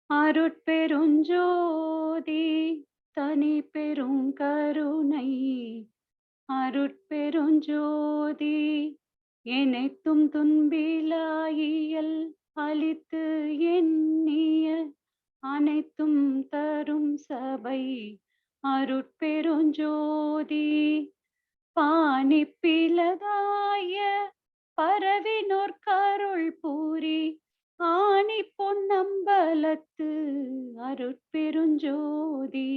அருட்பெருஞ்சோதி தனி பெருங்கருணை அருட்பெருஞ்சோதி எனைத்தும் துன்பிலாயியல் அளித்து எண்ணிய அனைத்தும் தரும் சபை அருட்பெருஞ்சோதி பாணிப்பிலதாய பரவினோர் கருள் பூரி ஆணி பொன்னம்பலத்து அருட்பெருஞ்சோதி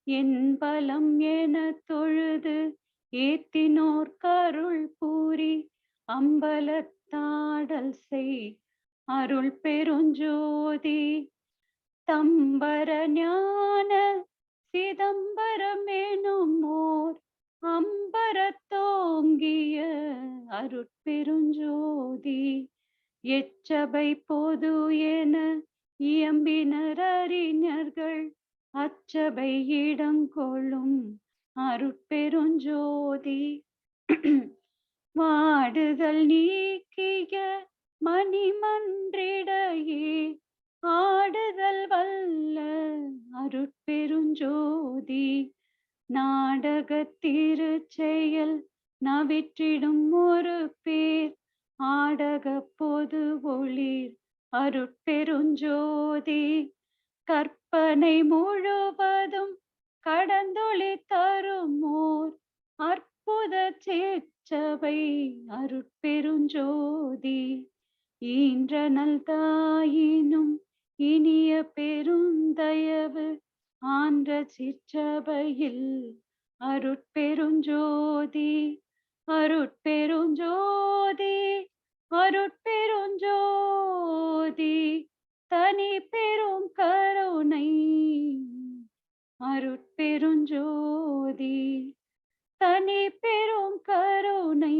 என் பலம் என தொழுது ஏத்தினோர் கருள் பூரி அம்பலத்தாடல் செய் அருள் பெருஞ்சோதி தம்பர ஞான சிதம்பரம் எனும் ஓர் அம்பரத்தோங்கிய அருட்பெருஞ்சோதி எச்சபை பொது என இயம்பினர் அறிஞர்கள் அச்சபை இடங்கொள்ளும் அருட்பெருஞ்சோதி வாடுதல் நீக்கிய மணிமன்றிடையே ஆடுதல் வல்ல அருட்பெருஞ்சோதி நாடகத்திருச்செயல் நவிற்றிடும் ஒரு பேர் ஆடக பொது ஒளிர் அருட்பெருஞ்சோதி கற்பனை முழுவதும் கடந்தொளி தருமோர் அற்புத சேச்சபை அருட்பெருஞ்சோதி ஈன்றனல் தாயினும் இனிய பெருந்தயவு ஆன்ற சிற்றபையில் அருட்பெருஞ்சோதி அருட்பெருஞ்சோதி அருட்பெருஞ்சோதி தனி பெரும் கருணை அருட்பெருஞ்சோதி தனி பெரும் கருணை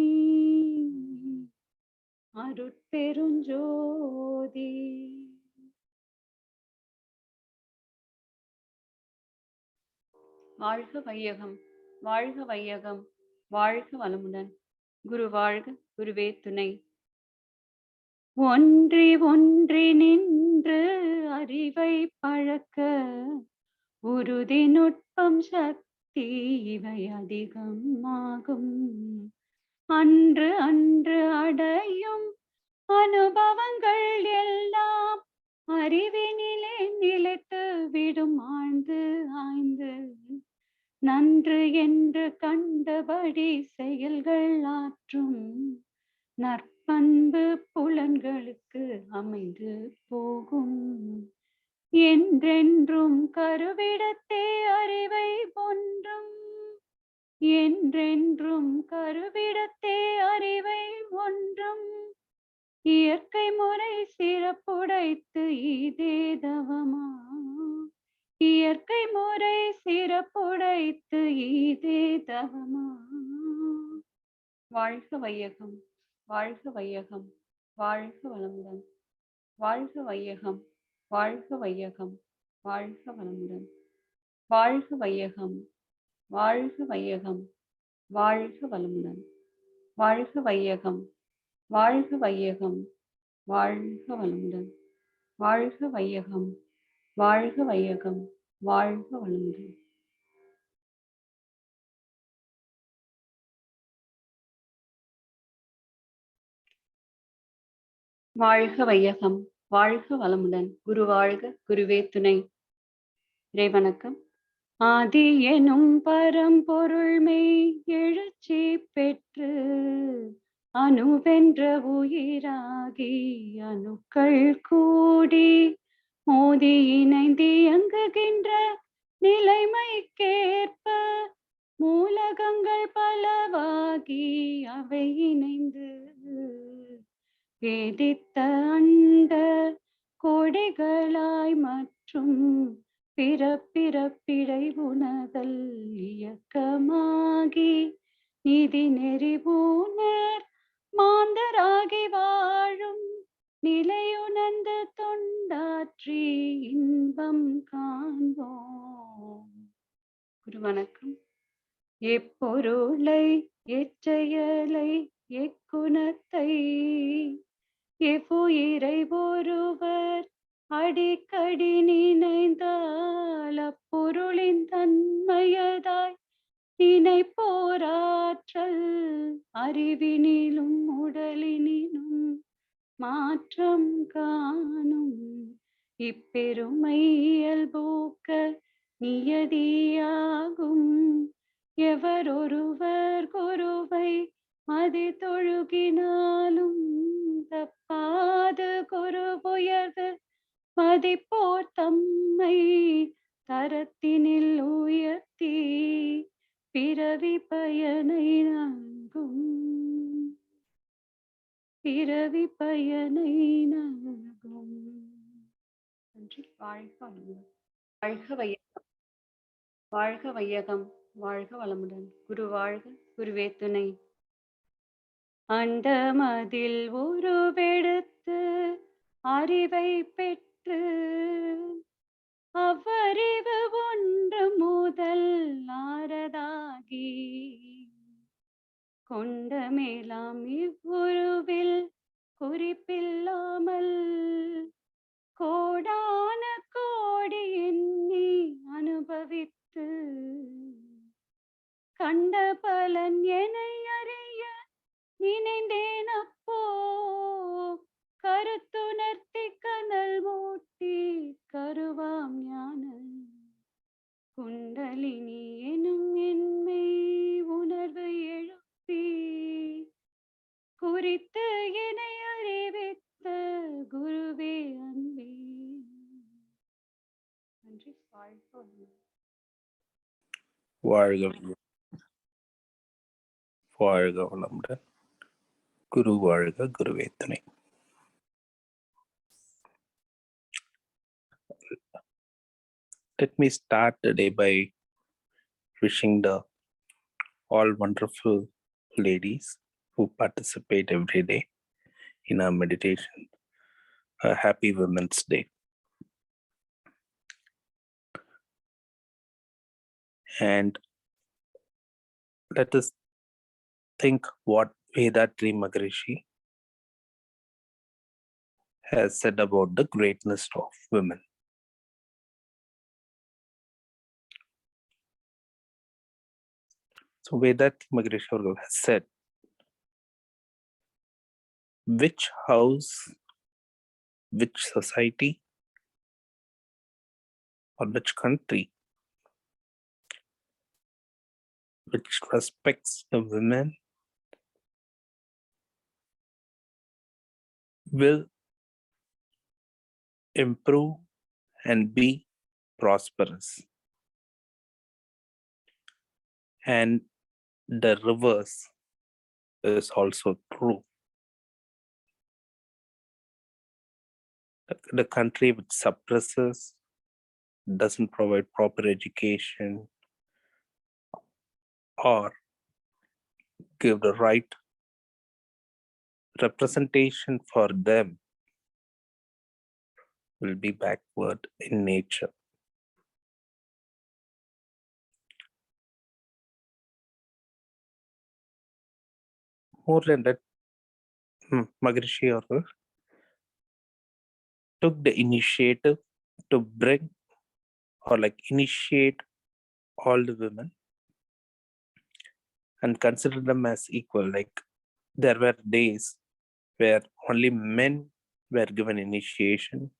அருட்பெருஞ்சோதி. வாழ்க வையகம், வாழ்க வையகம், வாழ்க வளமுடன். குரு வாழ்க, குருவே துணை. ஒன்றி ஒன்றி நின்று அறிவை பழக்க உறுதி நுட்பம் சக்தி இவை அதிகமாகும். அன்று அன்று அடையும் அனுபவங்கள் எல்லாம் அறிவினிலே நிலைத்து விடும் ஆழ்ந்து ஆய்ந்து நன்று என்று கண்டபடி செயல்கள் ஆற்றும் நற்பண்பு புலன்களுக்கு அமைந்து போகும். என்றென்றும் கருவிடத்தே அறிவை ஒன்றும் என்றென்றும் கருவிடத்தே அறிவை ஒன்றும் இயற்கை முறை சிறப்புடைத்து இதே தவமா இயற்கை முறை சிறப்புடைத்து இதே தவமா. வாழ்க வையகம், வாழ்க வையகம், வாழ்க வளமுடன். வாழ்க வையகம், வாழ்க வையகம், வாழ்க வளமுடன். வாழ்க வையகம், வாழ்க வையகம், வாழ்க வளமுடன். வாழ்க வையகம், வாழ்க வையகம், வாழ்க வளமுடன். வாழ்க வையகம், வாழ்க வையகம், வாழ்க வளமுடன். வாழ்க வையகம், வாழ்க வளமுடன். குரு வாழ்க, குருவே துணை. இறைவணக்கம். ஆதி எனும் பரம்பொருள்மை எழுச்சி பெற்று அணுவென்ற உயிராகி அணுக்கள் கூடி மோதி இணைந்து இயங்குகின்ற நிலைமைக்கேற்ப மூலகங்கள் பலவாகி அவை இணைந்து வேதித்த அண்ட கொடைகளாய் மற்றும் பிறப்பிறப்பிடை உணதல் இயக்கமாகி நீதி நெறிபூணர் மாந்தராகி வாழும் நிலையுணர்ந்து தொண்டாற்றி இன்பம் காண்போம். குரு வணக்கம். எப்பொருளை எச்செயலை எக்குணத்தை எவ்வுயிரை ஒருவர் அடிக்கடி நினைந்தால் அப்பொருளின் தன்மையதாய் நினைப்போராற்றல் அறிவினிலும் உடலினிலும் மாற்றம் காணும். இப்பெருமை இயல்போக்க நியதியாகும். எவரொருவர் குருவை மதி தொழுகினாலும் தப்பாது குருவுயர்வு மதிப்போர் தம்மை தரத்தினில் உயர்த்தி பிறவி பயனை நல்கும். பிறவி பயனை நல்கும். நன்றி. வாழ்க வளமுடன். வாழ்க வையகம், வாழ்க வையகம், வாழ்க வளமுடன். குரு வாழ்க, குருவே துணை. அண்டமதில் உருவெடுத்து அறிவை பெற்று அவ்வறிவு ஒன்று முதல் ஆரதாகி கொண்ட மேலாம் இவ்வுருவில் குறிப்பில்லாமல் கோடான கோடி எண்ணி அனுபவித்து கண்ட பலன் எனை அறிய நினைந்தேன் அப்போ கருத்துணர்த்தி கனல் மூட்டி கருவாம் ஞான குண்டலினி எனும் என்மை உணர்வு எழுப்பி குறித்து என்னை அறிவித்த குருவே அன்பே. நன்றி. வாழ்க வளமுடன். வாழ்க வாழ்க வளமுடன். குரு வாழ்க, குருவே துணை. Let me start the day by wishing the all wonderful ladies who participate every day in our meditation a happy Women's Day. And let us think what Vethathiri Maharishi has said about the greatness of women. So Vethathiri Maharishi has said, which house, which society, or which country which respects the women will improve and be prosperous. And the reverse is also true. The country which suppresses, doesn't provide proper education, or give the right representation for them will be backward in nature. More than that, Maharishi took the initiative to bring or initiate all the women and consider them as equal. There were days where only men were given initiation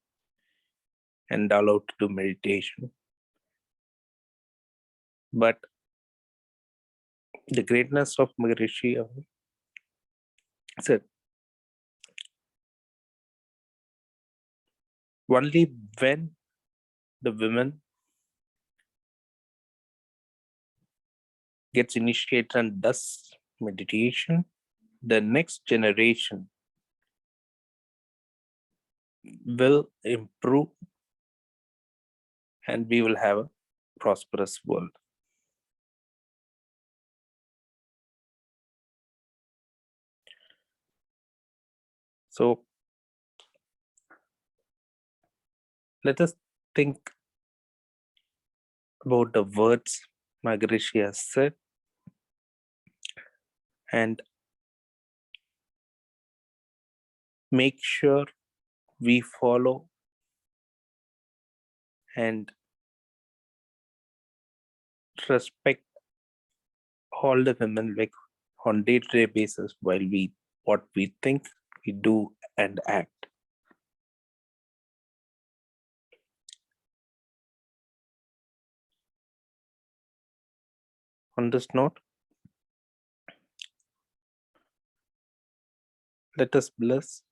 and allowed to do meditation. But the greatness of Maharishi said, only when the women gets initiated and does meditation, the next generation will improve and we will have a prosperous world. So let us think about the words Maharishi has said and make sure we follow and respect all the women like on day-to-day basis while what we think, we do and act. On this note, let us bless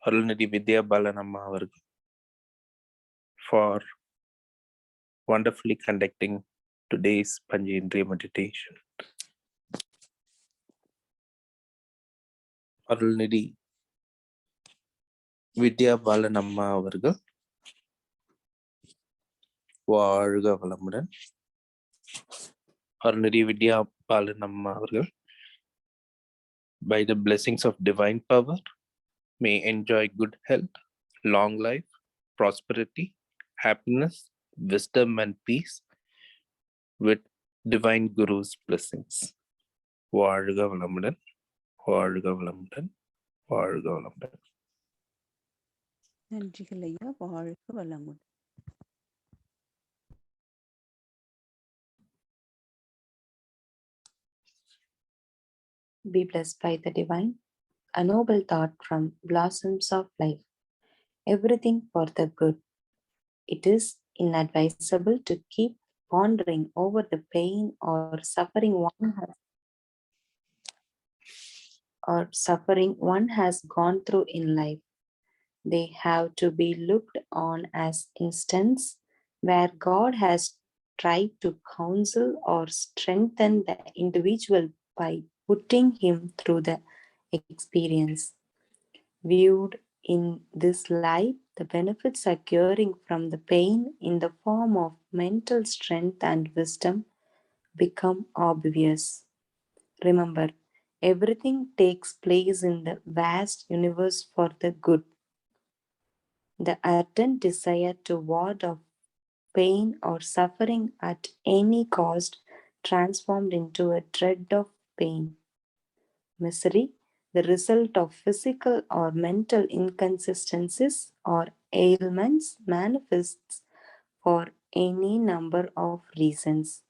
Arulnidi Vidya Balanamma avargal for wonderfully conducting today's Panchindriya meditation. Arulnidi Vidya Balanamma avargal வாழ்க வளமுடன். Arulnidi Vidya Balanamma avargal, by the blessings of divine power, may enjoy good health, long life, prosperity, happiness, wisdom and peace with divine Guru's blessings. வாழ்க வளமுடன், வாழ்க வளமுடன், வாழ்க வளமுடன். நன்றிகள் ஐயா. வாழ்க வளமுடன். Be blessed by the divine. A noble thought from Blossoms of Life. Everything for the good. It is inadvisable to keep pondering over the pain or suffering one has gone through in life. They have to be looked on as instances where God has tried to counsel or strengthen the individual by putting him through the experience. Viewed in this light, the benefits occurring from the pain in the form of mental strength and wisdom become obvious. Remember, everything takes place in the vast universe for the good. The ardent desire to ward off pain or suffering at any cost transformed into a dread of pain. Misery, the result of physical or mental inconsistencies or ailments, manifests for any number of reasons.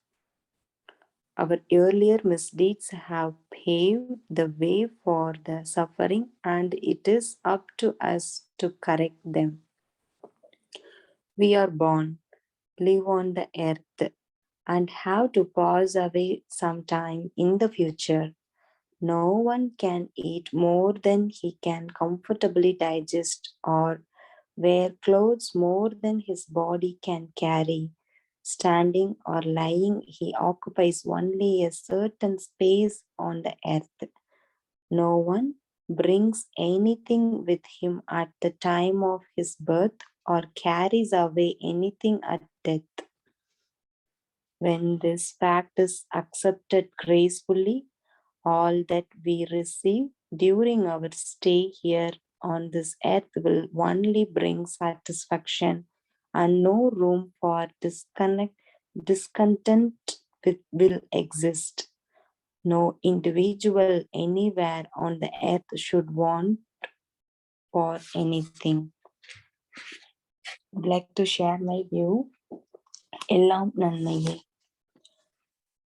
Our earlier misdeeds have paved the way for the suffering, and it is up to us to correct them. We are born, live on the earth, and have to pass away sometime in the future. No one can eat more than he can comfortably digest or wear clothes more than his body can carry. Standing or lying, he occupies only a certain space on the earth. No one brings anything with him at the time of his birth or carries away anything at death. When this fact is accepted gracefully, all that we receive during our stay here on this earth will only bring satisfaction and no room for discontent will exist. No individual anywhere on the earth should want for anything. I'd like to share my view. Ellam nannaiye.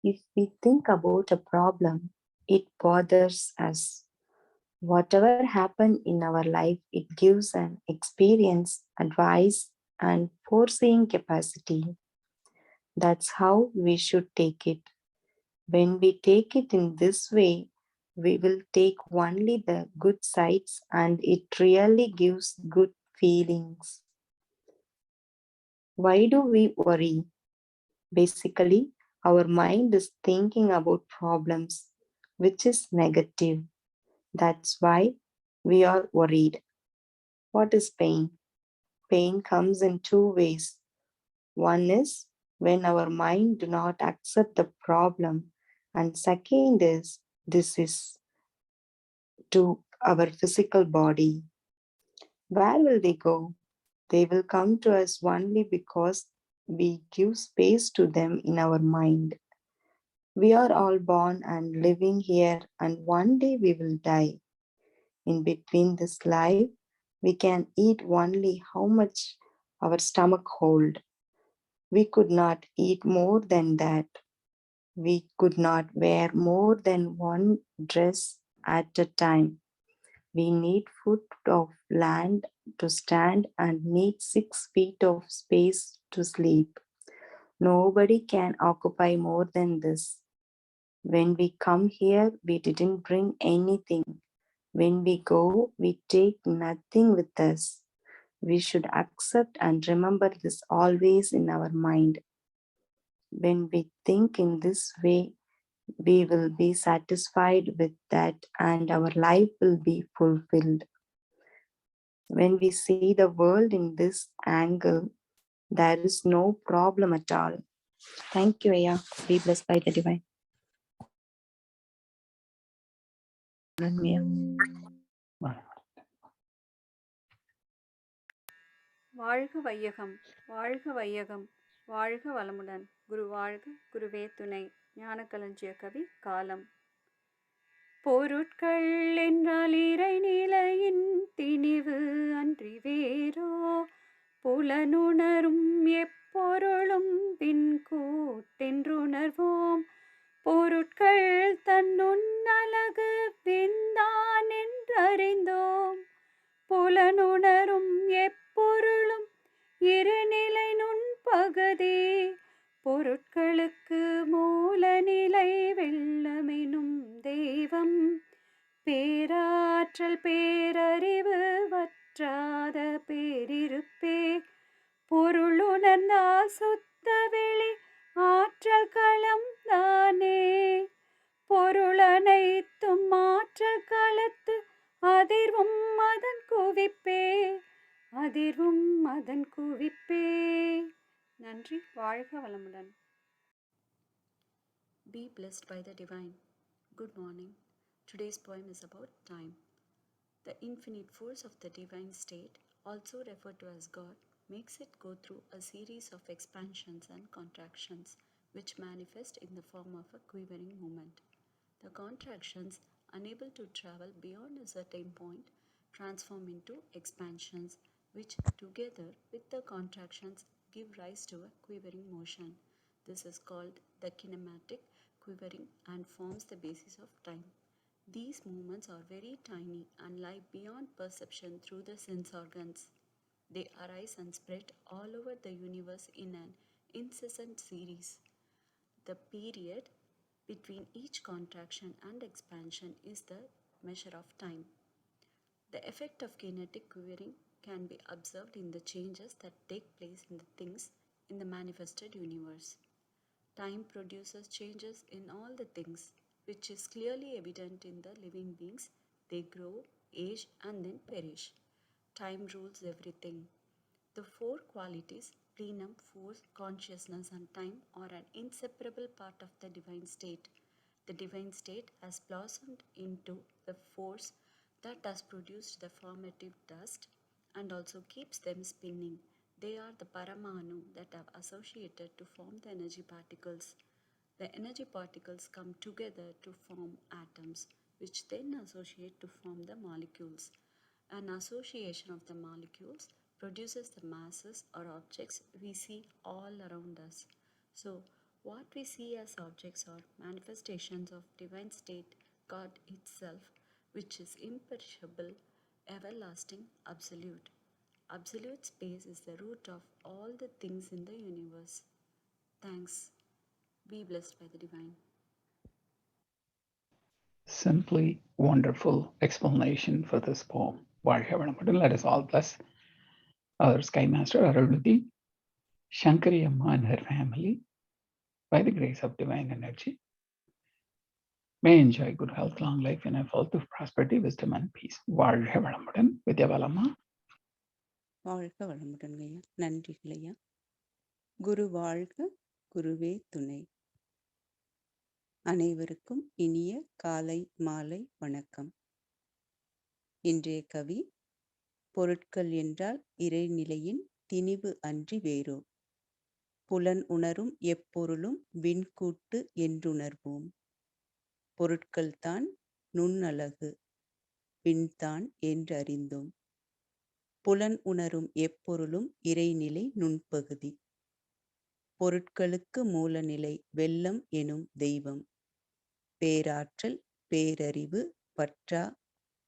If we think about a problem, it bothers us. Whatever happened in our life, it gives an experience, advice, and foreseeing capacity. That's how we should take it. When we take it in this way, we will take only the good sides, and it really gives good feelings. Why do we worry? Basically, our mind is thinking about problems, which is negative. That's why we are worried. What is pain? Pain comes in two ways. One is when our mind do not accept the problem, and second is this is to our physical body. Where will they go? They will come to us only because we give space to them in our mind. We are all born and living here, and one day we will die. In between this life, we can eat only how much our stomach hold. We could not eat more than that. We could not wear more than one dress at a time. We need foot of land to stand and need 6 feet of space to sleep. Nobody can occupy more than this. When we come here, we didn't bring anything. When we go, we take nothing with us. We should accept and remember this always in our mind. When we think in this way, we will be satisfied with that and our life will be fulfilled. When we see the world in this angle, there is no problem at all. Thank you, Aya. Be blessed by the divine. வாழ்க வையகம், வாழ்க வையகம், வாழ்க வளமுடன். குரு வாழ்க, குருவே துணை. ஞானக்களஞ்சிய கவி காலம். பொருட்கள் என்றால் இறைநிலையின் திணிவு அன்றி வேறோ, புலனுணரும் எப்பொருளும் பின்கூட்டென்றுணர்வோம். பொருட்கள் தன்னுன்னலகு விந்தான் என்றறிந்தோம். புலனுணரும் எப்பொருளும் இருநிலை நுண்பகுதி. பொருட்களுக்கு மூலநிலை வெள்ளமெனும் தெய்வம். பேராற்றல் பேரறிவு வற்றாத பேரிருப்பே. பொருளுணர்ந்தால் சுத்த வெளி ஆற்றல் களம் தானே. பொருளனைத்தும் ஆற்றல் களத்து அதிர்வும் அதன் குவிப்பே. அதிர்வும் அதன் குவிப்பே. நன்றி. வாழ்க வளமுடன். Be blessed by the divine. Good morning. Today's poem is about time. The infinite force of the divine state, also referred to as God, makes it go through a series of expansions and contractions, which manifest in the form of a quivering movement. The contractions, unable to travel beyond a certain point, transform into expansions, which together with the contractions give rise to a quivering motion. This is called the kinematic quivering and forms the basis of time. These movements are very tiny and lie beyond perception through the sense organs. They arise and spread all over the universe in an incessant series. The period between each contraction and expansion is the measure of time. The effect of kinetic quivering can be observed in the changes that take place in the things in the manifested universe. Time produces changes in all the things, which is clearly evident in the living beings. They grow, age, and then perish. Time rules everything. The 4 qualities, plenum, force, consciousness, and time, are an inseparable part of the divine state. The divine state has blossomed into the force that has produced the formative dust and also keeps them spinning. They are the Paramanu that have associated to form the energy particles. The energy particles come together to form atoms, which then associate to form the molecules. An association of the molecules produces the masses or objects we see all around us. So, what we see as objects are manifestations of divine state, God itself, which is imperishable, everlasting, absolute. Absolute space is the root of all the things in the universe. Thanks. Be blessed by the divine. Simply wonderful explanation for this poem. வாழ்க வளமுடன். Let us all bless our Sky Master Arulmati, Shankari Amma and her family by the grace of divine energy. May enjoy good health, long life, and a wealth of prosperity, wisdom, and peace. வாழ்க வளமுடன். வித்யாபாலம்மா. வாழ்க வளமுடன் ஐயா. நன்றிகள் ஐயா. குரு வாழ்க, குருவே துணை. அனைவருக்கும் இனிய காலை மாலை வணக்கம். இன்றைய கவி, பொருட்கள் என்றால் இறைநிலையின் திணிவு அன்றி வேறோ, புலன் உணரும் எப்பொருளும் விண்கூட்டு என்றுணர்வோம். பொருட்கள்தான் நுண்ணழகு, பின்தான் என்றறிந்தோம். புலன் உணரும் எப்பொருளும் இறைநிலை நுண்பகுதி. பொருட்களுக்கு மூலநிலை வெள்ளம் எனும் தெய்வம். பேராற்றல் பேரறிவு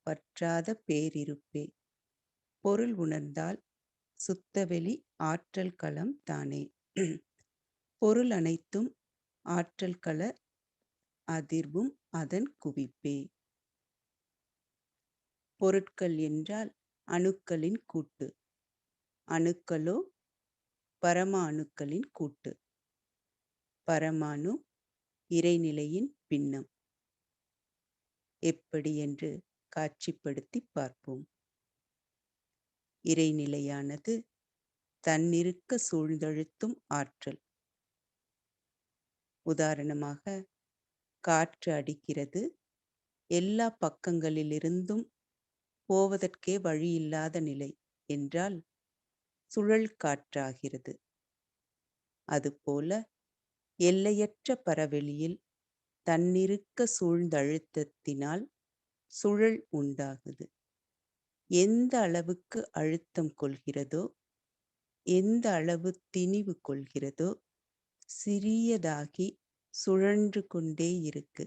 பற்றாத பேரிருப்பே. பொருள் உணர்ந்தால் சுத்தவெளி ஆற்றல் களம் தானே. பொருள் அனைத்தும் ஆற்றல் கள அதிர்வும் அதன் குவிப்பே. பொருட்கள் என்றால் அணுக்களின் கூட்டு. அணுக்களோ பரம அணுக்களின் கூட்டு. பரமாணு இறைநிலையின் பின்னம். எப்படி என்று காட்சிப்படுத்தி பார்ப்போம். இறைநிலையானது தன்னிருக்க சூழ்ந்தழுத்தும் ஆற்றல். உதாரணமாக, காற்று அடிக்கிறது, எல்லா பக்கங்களிலிருந்தும் போவதற்கே வழியில்லாத நிலை என்றால் சுழல் காற்றாகிறது. அதுபோல எல்லையற்ற பரவெளியில் தன்னிருக்க சூழ்ந்தழுத்தத்தினால் சுழல் உண்டாகுது. எந்த அளவுக்கு அழுத்தம் கொள்கிறதோ, எந்த அளவு திணிவு கொள்கிறதோ, சிறியதாகி சுழன்று கொண்டே இருக்கு.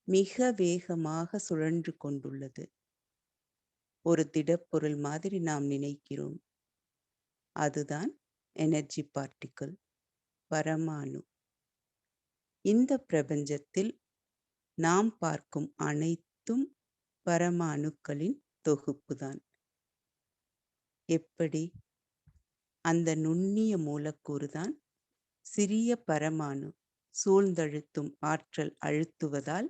மிக வேகமாக சுழன்று கொண்டுள்ளது. ஒரு திடப்பொருள் மாதிரி நாம் நினைக்கிறோம். அதுதான் எனர்ஜி பார்ட்டிக்கிள், பரமாணு. இந்த பிரபஞ்சத்தில் நாம் பார்க்கும் அனைத்தும் பரமாணுக்களின் தொகுப்புதான். எப்படி? அந்த நுண்ணிய மூலக்கூறுதான் சிறிய பரமாணு சூழ்ந்தழுத்தும் ஆற்றல் அழுத்துவதால்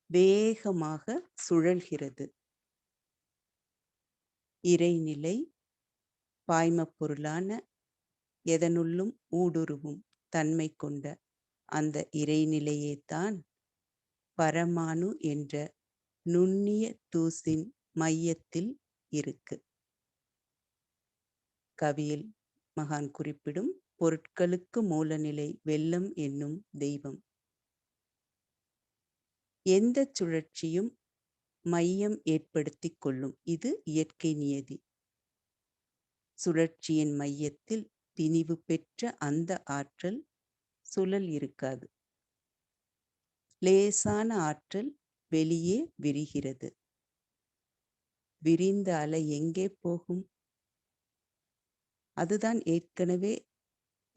வேகமாக சுழல்கிறது. இறைநிலை பாய்மப் பொருளான எதனுள்ளும் ஊடுருவும் தன்மை கொண்ட அந்த இறைநிலையேதான் பரமாணு என்ற நுண்ணிய தூசின் மையத்தில் இருக்கு. கவியில் மகான் குறிப்பிடும் பொருட்களுக்கு மூலநிலை வெள்ளம் என்னும் தெய்வம். எந்த சுழற்சியும் மையம் ஏற்படுத்திக் கொள்ளும். இது இயற்கை நியதி. சுழற்சியின் மையத்தில் திணிவு பெற்ற அந்த ஆற்றல் சுழல் இருக்காது. லேசான ஆற்றல் வெளியே விரிகிறது. விரிந்த அலை எங்கே போகும்? அதுதான் ஏற்கனவே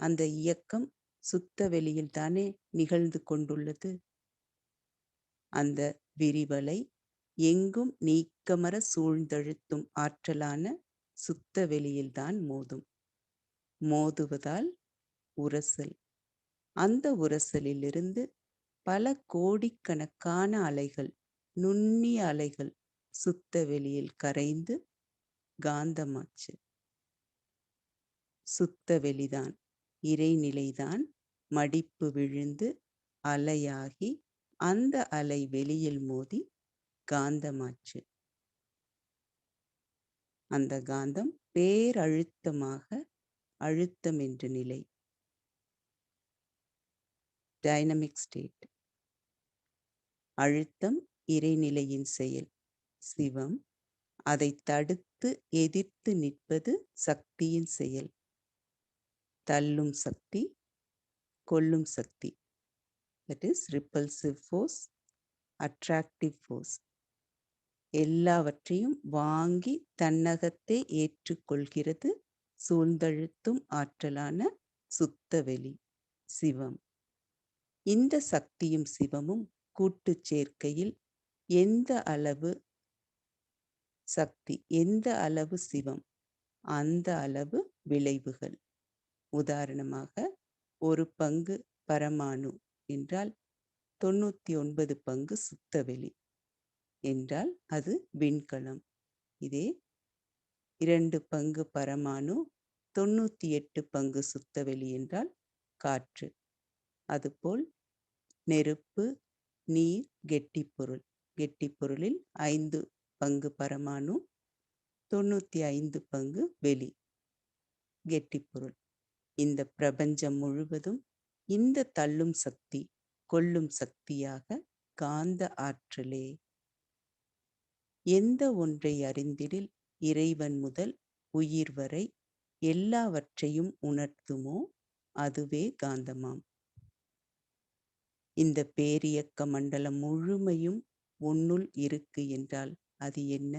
அந்த இயக்கம் சுத்த வெளியில் தானே நிகழ்ந்து கொண்டுள்ளது. அந்த விரிவலை எங்கும் நீக்கமர சூழ்ந்தழுத்தும் ஆற்றலான சுத்த வெளியில்தான் மோதும். மோதுவதால் உரசல். அந்த உரசலிலிருந்து பல கோடிக்கணக்கான அலைகள், நுண்ணிய அலைகள் சுத்த வெளியில் கரைந்து காந்தமாச்சு. சுத்த வெளிதான், இறைநிலைதான் மடிப்பு விழுந்து அலையாகி அந்த அலை வெளியில் மோதி காந்தமாச்சு. அந்த காந்தம் பேரழுத்தமாக அழுத்தம் என்ற நிலை, டைனமிக் ஸ்டேட். அழுத்தம் இறைநிலையின் செயல், சிவம். அதை தடுத்து எதிர்த்து நிற்பது சக்தியின் செயல். தள்ளும் சக்தி, கொல்லும் சக்தி. That is repulsive force, attractive force. எல்லாவற்றையும் வாங்கி தன்னகத்தே ஏற்றுக்கொள்கிறது சூழ்ந்தழுத்தும் ஆற்றலான சுத்தவெளி, சிவம். இந்த சக்தியும் சிவமும் கூட்டுச் சேர்க்கையில் எந்த அளவு சக்தி, எந்த அளவு சிவம், அந்த அளவு விளைவுகள். உதாரணமாக, ஒரு பங்கு பரமாணு என்றால் 99 பங்கு சுத்தவெளி என்றால் அது விண்கலம். இதே 2 பங்கு பரமாணு 98 பங்கு சுத்தவெளி என்றால் காற்று. அதுபோல் நெருப்பு, நீர், கெட்டிப்பொருள். கெட்டிப்பொருளில் 5 பங்கு பரமாணு, 95 பங்கு வெளி, கெட்டிப்பொருள். இந்த பிரபஞ்சம் முழுவதும் இந்த தள்ளும் சக்தி, கொல்லும் சக்தியாக காந்த ஆற்றலே. எந்த ஒன்றை அறிந்திடில் இறைவன் முதல் உயிர் வரை எல்லாவற்றையும் உணர்த்துமோ அதுவே காந்தமாம். இந்த பேரியக்க மண்டலம் முழுமையும் உன்னுள் இருக்கு என்றால் அது என்ன?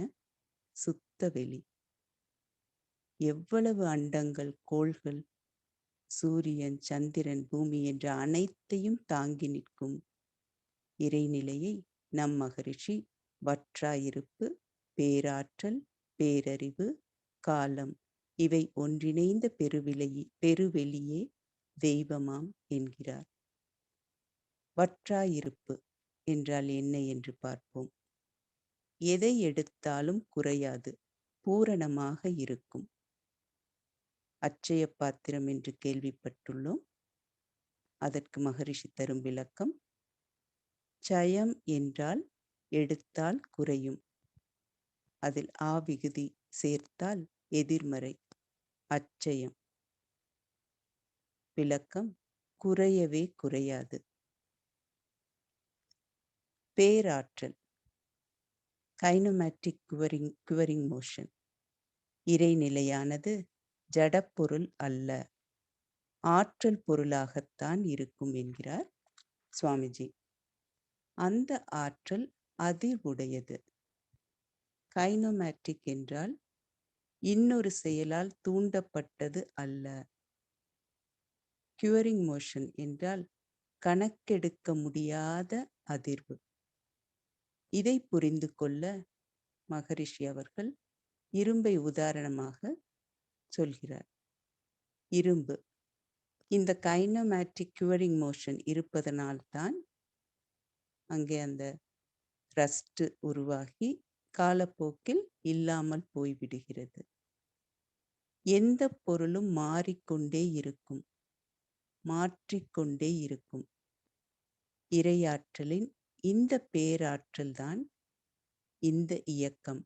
சுத்த வெளி. எவ்வளவு அண்டங்கள், கோள்கள், சூரியன், சந்திரன், பூமி என்ற அனைத்தையும் தாங்கி நிற்கும் இறைநிலையை நம் மகரிஷி வற்றாயிருப்பு, பேராற்றல், பேரறிவு, காலம் இவை ஒன்றிணைந்த பெருவெளியே தெய்வமாம் என்கிறார். வற்றாயிருப்பு என்றால் என்ன என்று பார்ப்போம். எதை எடுத்தாலும் குறையாது, பூரணமாக இருக்கும். அட்சய பாத்திரம் என்று கேள்விப்பட்டுள்ளோம். அதற்கு மகரிஷி தரும் விளக்கம், சயம் என்றால் எடுத்தால் குறையும், அதில் விகுதி சேர்த்தால் எதிர்மறை, அட்சயம். விளக்கம், குறையவே குறையாது. பேராற்றல், கைனமேட்டிக் குவரிங் மோஷன். இறைநிலையானது ஜடப்பொருள் அல்ல, ஆற்றல் பொருளாகத்தான் இருக்கும் என்கிறார் சுவாமிஜி. அந்த ஆற்றல் அதிர்வுடையது. கைனோமேட்டிக் என்றால் இன்னொரு செயலால் தூண்டப்பட்டது அல்ல. கியூரிங் மோஷன் என்றால் கணக்கெடுக்க முடியாத அதிர்வு. இதை புரிந்து கொள்ள மகரிஷி அவர்கள் இரும்பை உதாரணமாக சொல்கிறார். இரும்பு, இந்த கைனமேட்டிக் கியூரிங் மோஷன் இருப்பதனால்தான் அங்கே அந்த ரஸ்ட் உருவாகி காலப்போக்கில் இல்லாமல் போய்விடுகிறது. எந்த பொருளும் மாறிக்கொண்டே இருக்கும், மாற்றிக்கொண்டே இருக்கும். இறையாற்றலின் இந்த பேராற்றல் தான் இந்த இயக்கம்.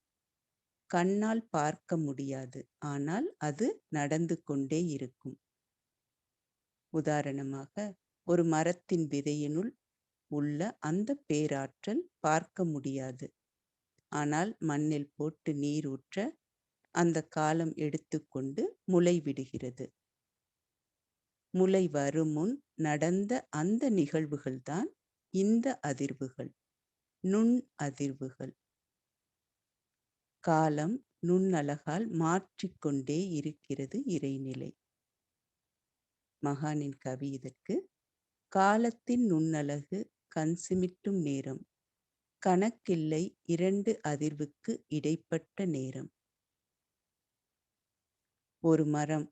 கண்ணால் பார்க்க முடியாது, ஆனால் அது நடந்து கொண்டே இருக்கும். உதாரணமாக, ஒரு மரத்தின் விதையினுள் உள்ள அந்த பேராற்றல் பார்க்க முடியாது, ஆனால் மண்ணில் போட்டு நீர் ஊற்ற அந்த காலம் எடுத்துக்கொண்டு முளை விடுகிறது. முளை வரும் முன் நடந்த அந்த நிகழ்வுகள்தான் இந்த அதிர்வுகள், நுண் அதிர்வுகள். காலம் நுண்ணழகால் மாற்றிக்கொண்டே இருக்கிறது இறைநிலை. மகானின் கவி இதற்கு, காலத்தின் நுண்ணழகு கண் சிமிட்டும் நேரம், கணக்கில்லை இரண்டு அதிர்வுக்கு இடைப்பட்ட நேரம். ஒரு மரம்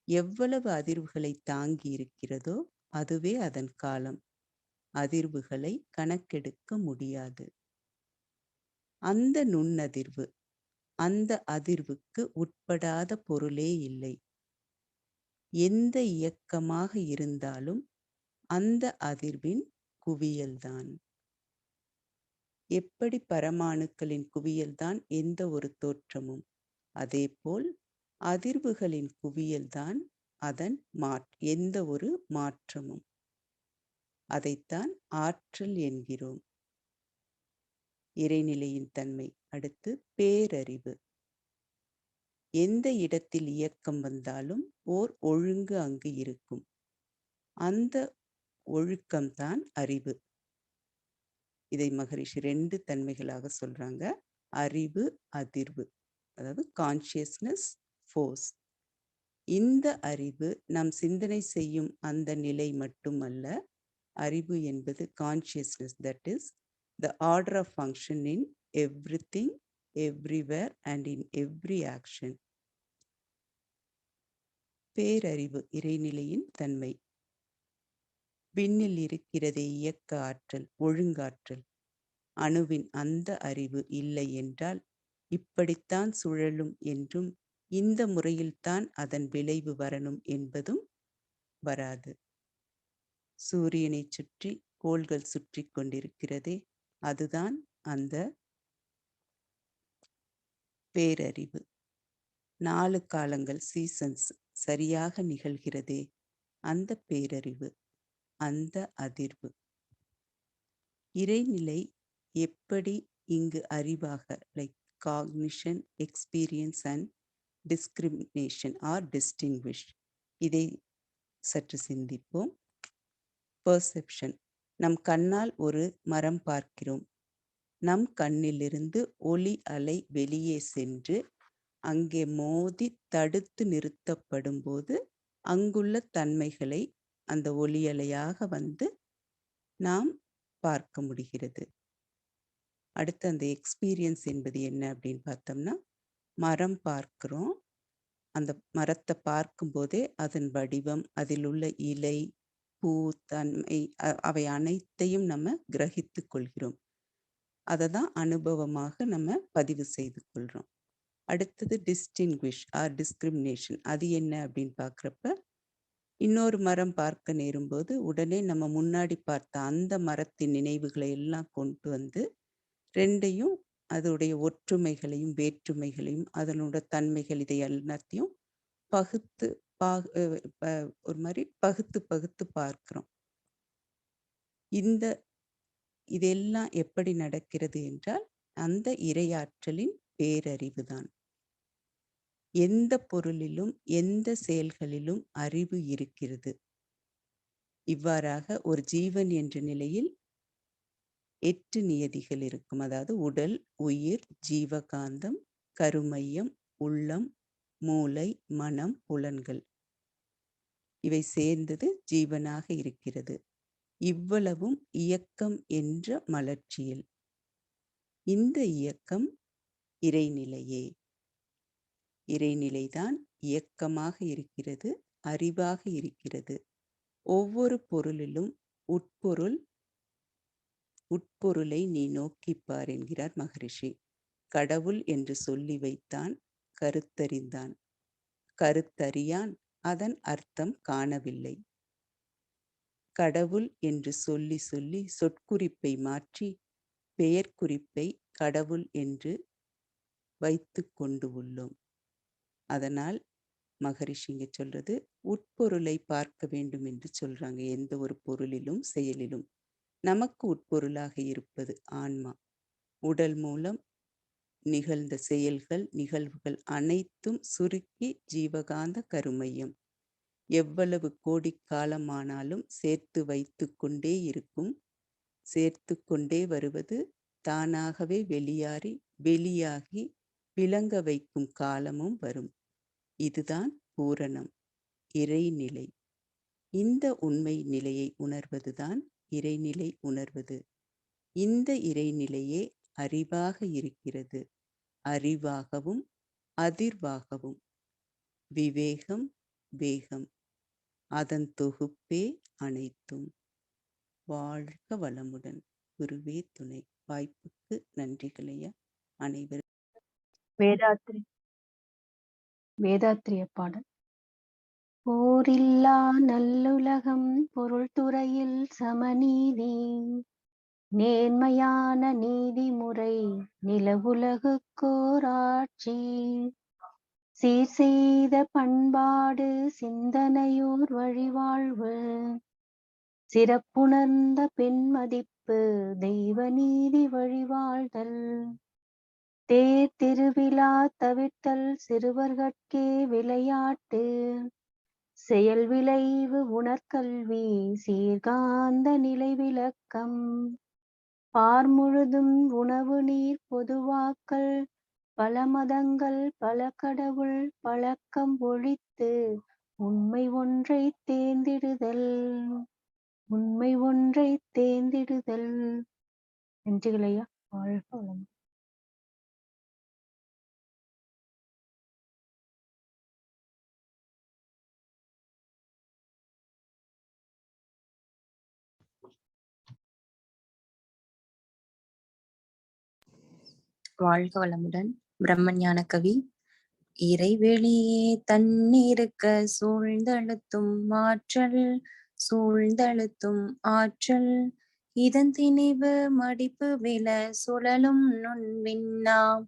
எவ்வளவு அதிர்வுகளை தாங்கி இருக்கிறதோ அதுவே அதன் காலம். அதிர்வுகளை கணக்கெடுக்க முடியாது. அந்த நுண்ணதிர்வு, அந்த அதிர்வுக்கு உட்படாத பொருளே இல்லை. எந்த இயக்கமாக இருந்தாலும் அந்த அதிர்வின் குவியல்தான். எப்படி பரமாணுக்களின் குவியல்தான் எந்த ஒரு தோற்றமும், அதேபோல் அதிர்வுகளின் குவியல்தான் அதன் எந்த ஒரு மாற்றமும். அதைத்தான் ஆற்றல் என்கிறோம். இறைநிலையின் தன்மை. அடுத்து பேரறிவு. எந்த இடத்தில் இயக்கம் வந்தாலும் ஓர் ஒழுங்கு அங்கு இருக்கும். அந்த ஒழுக்கம்தான் அறிவு. இதை மகரிஷி 2 தன்மைகளாக சொல்றாங்க. அறிவு, அதிர்வு. அதாவது கான்சியஸ்னஸ், ஃபோர்ஸ். இந்த அறிவு நம் சிந்தனை செய்யும் அந்த நிலை மட்டுமல்ல. அறிவு என்பது consciousness, that is the order of function in everything, everywhere and in every action. பேரறிவு இறைநிலையின் தன்மை. விண்ணில் இருக்கிறதே இயக்க ஆற்றல், ஒழுங்காற்றல். அணுவின் அந்த அறிவு இல்லை என்றால் இப்படித்தான் சுழலும் என்றும் இந்த முறையில்தான் அதன் விளைவு வரணும் என்பதும் வராது. சூரியனை சுற்றி கோள்கள் சுற்றி கொண்டிருக்கிறதே, அதுதான் அந்த பேரறிவு. 4 காலங்கள், சீசன்ஸ் சரியாக நிகழ்கிறதே, அந்த பேரறிவு, அந்த அதிர்வு. இறைநிலை எப்படி இங்கு அறிவாக, like cognition, experience and discrimination R distinguish. இதை சற்று சிந்திப்போம். பெர்செப்ஷன், நம் கண்ணால் ஒரு மரம் பார்க்கிறோம். நம் கண்ணிலிருந்து ஒளி அலை வெளியே சென்று அங்கே மோதி தடுத்து நிறுத்தப்படும் போது அங்குள்ள தன்மைகளை அந்த ஒளி அலையாக வந்து நாம் பார்க்க முடிகிறது. அடுத்து அந்த எக்ஸ்பீரியன்ஸ் என்பது என்ன அப்படின்னு பார்த்தோம்னா, மரம் பார்க்கிறோம். அந்த மரத்தை பார்க்கும்போதே அதன் வடிவம், அதில் உள்ள இலை, பூ, தன்மை, அவை அனைத்தையும் நம்ம கிரகித்து கொள்கிறோம். அதை தான் அனுபவமாக நம்ம பதிவு செய்து கொள்கிறோம். அடுத்தது டிஸ்டிங்விஷ் ஆர் டிஸ்கிரிமினேஷன். அது என்ன அப்படின்னு பார்க்குறப்ப, இன்னொரு மரம் பார்க்க நேரும்போது உடனே நம்ம முன்னாடி பார்த்த அந்த மரத்தின் நினைவுகளை எல்லாம் கொண்டு வந்து ரெண்டையும், அதோடைய ஒற்றுமைகளையும் வேற்றுமைகளையும் அதனோட தன்மைகள், இதை எல்லாத்தையும் பகுத்து ஒரு மாதிரி பகுத்து பகுத்து பார்க்கிறோம். இதெல்லாம் எப்படி நடக்கிறது என்றால் அந்த இறையாற்றலின் பேரறிவு தான். எந்த பொருளிலும் எந்த செயல்களிலும் அறிவு இருக்கிறது. இவ்வாறாக ஒரு ஜீவன் என்ற நிலையில் 8 நியதிகள் இருக்கும். அதாவது உடல், உயிர், ஜீவகாந்தம், கருமையம், உள்ளம், மூளை, மனம், புலன்கள். இவை சேர்ந்தது ஜீவனாக இருக்கிறது. இவ்வளவும் இயக்கம் என்ற மலர்ச்சியில். இந்த இயக்கம் இறைநிலையே. இறைநிலைதான் இயக்கமாக இருக்கிறது, அறிவாக இருக்கிறது. ஒவ்வொரு பொருளிலும் உட்பொருளை நீ நோக்கிப்பார் என்கிறார் மகரிஷி. கடவுள் என்று சொல்லி வைத்தான், கருத்தறிந்தான். கருத்தறியான், அதன் அர்த்தம் காணவில்லை. கடவுள் என்று சொல்லி சொல்லி சொற்குறிப்பை மாற்றி பெயர் குறிப்பை கடவுள் என்று வைத்து கொண்டு உள்ளோம். அதனால் மகரிஷிங்க சொல்றது உட்பொருளை பார்க்க வேண்டும் என்று சொல்றாங்க. எந்த ஒரு பொருளிலும் செயலிலும் நமக்கு உட்பொருளாக இருப்பது ஆன்மா. உடல் மூலம் நிகழ்ந்த செயல்கள், நிகழ்வுகள் அனைத்தும் சுருக்கி ஜீவகாந்த கருமையம். எவ்வளவு கோடி காலமானாலும் சேர்த்து வைத்து கொண்டே இருக்கும். சேர்த்து கொண்டே வருவது தானாகவே வெளியாகி விளங்க வைக்கும் காலமும் வரும். இதுதான் பூரணம், இறைநிலை. இந்த உண்மை நிலையை உணர்வதுதான் இறைநிலை உணர்வது. இந்த இறைநிலையே அறிவாக இருக்கிறது. அறிவாகவும் அதிர்வாகவும். விவேகம், வேகம், அதன் தொகுப்பே அனைத்தும். வாழ்க வளமுடன். குருவே துணை. வாய்ப்புக்கு நன்றிகளையா அனைவரும். வேதாத்திரிய பாடல். போரில்லா நல்லுலகம், பொருள் துறையில் சமநீதி, நேர்மையான நீதிமுறை, நிலவுலகுக்கோராட்சி, சீர் செய்த பண்பாடு, சிந்தனையோர் வழிவாழ்வு, சிறப்புணர்ந்த பெண்மதிப்பு, தெய்வ நீதி வழிவாழ்தல், தேர் திருவிழா தவிர்த்தல், சிறுவர்கட்கே விளையாட்டு, செயல் விளைவு உணர்கல்வி, சீர்காந்த நிலை விளக்கம், பார் முழுதும் உணவு நீர் பொதுவாக்கல், பல மதங்கள் பல கடவுள் பழக்கம் ஒழித்து, உண்மை ஒன்றை தேர்ந்திடுதல். உண்மை ஒன்றை தேர்ந்திடுதல். நன்றிகளையா. வாழ்க வளம். வாழ்க வளமுடன். பிரம்மஞான கவி. இறைவெளியே தன்னிருக்க சூழ்ந்தழுத்தும் ஆற்றல், இதன் திணிவு மடிப்பு வில சுழலும் நுண்விண்ணாம்.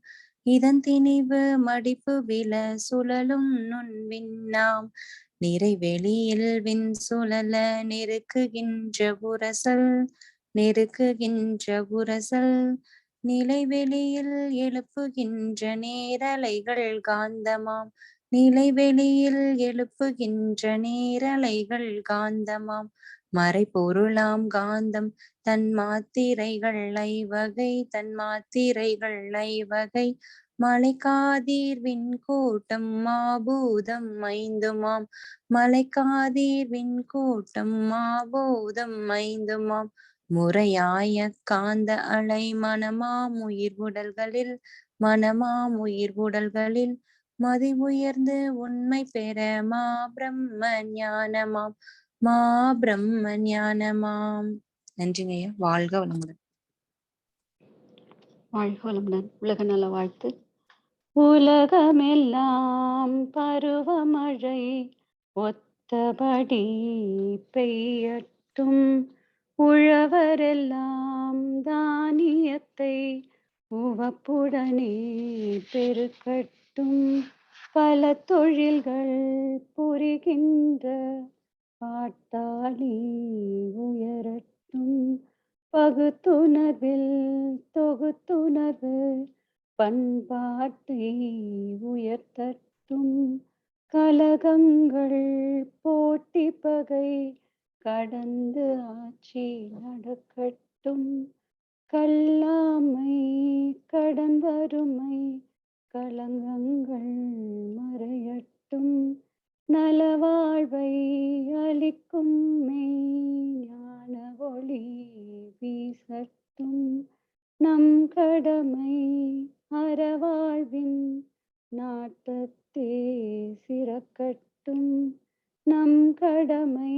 நிறைவெளியில் விண் சுழல நெருக்குகின்ற உரசல், நிலைவெளியில் எழுப்புகின்ற நேரலைகள் காந்தமாம். நிலைவெளியில் எழுப்புகின்ற நேரலைகள் காந்தமாம். மறைபொருளாம் காந்தம் தன் மாத்திரைகள் ஐவகை. தன் மாத்திரைகள் ஐவகை. மலைக்காதீர் விண்கூட்டம் மாபூதம் ஐந்துமாம். மலைக்காதீர் விண்கூட்டம் மாபூதம் ஐந்துமாம். முறையாய காந்த அலை மனமாம் உயிர்வுடல்களில். மனமாம் உயிர்வுடல்களில் மதி உயர்ந்து உண்மை பெற மா பிரம்ம ஞானமாம். மா பிரம்ம ஞானமாம். நன்றிங்க ஐயா. வாழ்க வளமுடன். வாழ்க வளமுடன். உலக நல வாழ்த்து. உலகமெல்லாம் பருவமழை ஒத்தபடி பெய்யட்டும். உழவரெல்லாம் தானியத்தை உவப்புடனே பெருக்கட்டும். பல தொழில்கள் புரிகின்ற பாட்டாளி உயரட்டும். பகுத்துணர்வில் தொகுத்துணர்வு பண்பாட்டை உயர்த்தட்டும். கலகங்கள் போட்டி பகை கடந்து ஆட்சி நடக்கட்டும். கல்லாமை கடன் வறுமை களங்கங்கள் மறையட்டும். நலவாழ்வை அளிக்கும் மெய்ஞான ஒளி வீசட்டும். நம் கடமை அறவாழ்வின் நாட்டத்தே சிறக்கட்டும். நம் கடமை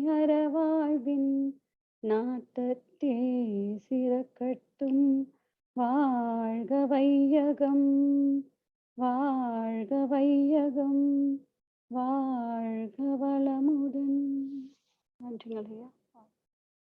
அறவாழ்வின் நாட்டத்தே சிறக்கட்டும். வாழ்க வையகம், வாழ்க வையகம், வாழ்க வளமுடன். நன்றிகள் ஐயா.